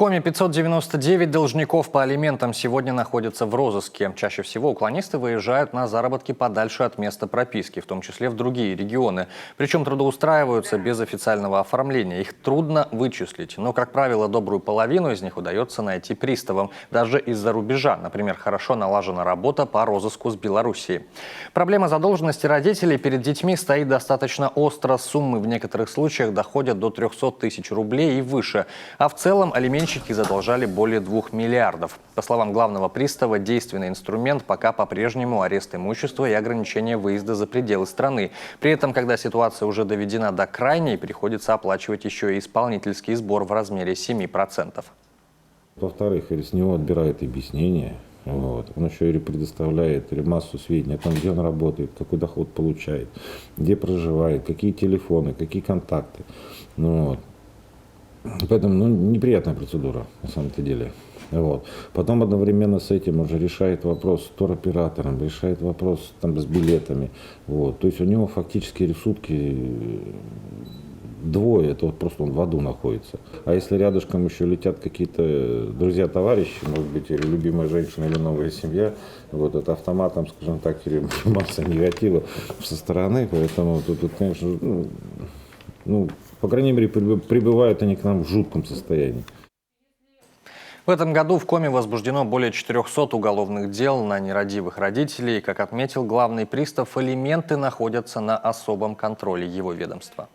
Коми 599 должников по алиментам сегодня находятся в розыске. Чаще всего уклонисты выезжают на заработки подальше от места прописки, в том числе в другие регионы. Причем трудоустраиваются без официального оформления. Их трудно вычислить. Но, как правило, добрую половину из них удается найти приставам, даже из-за рубежа. Например, хорошо налажена работа по розыску с Белоруссии. Проблема задолженности родителей перед детьми стоит достаточно остро. Суммы в некоторых случаях доходят до 300 тысяч рублей и выше. А в целом алименщики задолжали более 2 миллиардов. По словам главного пристава, действенный инструмент пока по-прежнему арест имущества и ограничение выезда за пределы страны. При этом, когда ситуация уже доведена до крайней, приходится оплачивать еще и исполнительский сбор в размере 7%. Во-вторых, с него отбирают объяснения. Вот. Он еще и предоставляет массу сведений о том, где он работает, какой доход получает, где проживает, какие телефоны, какие контакты. Вот. Поэтому неприятная процедура на самом-то деле. Вот. Потом одновременно с этим уже решает вопрос с туроператором, решает вопрос с билетами. Вот. То есть у него фактически сутки двое, это просто он в аду находится. А если рядышком еще летят какие-то друзья-товарищи, может быть, или любимая женщина, или новая семья, вот это автоматом, скажем так, масса негатива со стороны, поэтому тут конечно, по крайней мере, прибывают они к нам в жутком состоянии. В этом году в Коми возбуждено более 400 уголовных дел на нерадивых родителей. Как отметил главный пристав, алименты находятся на особом контроле его ведомства.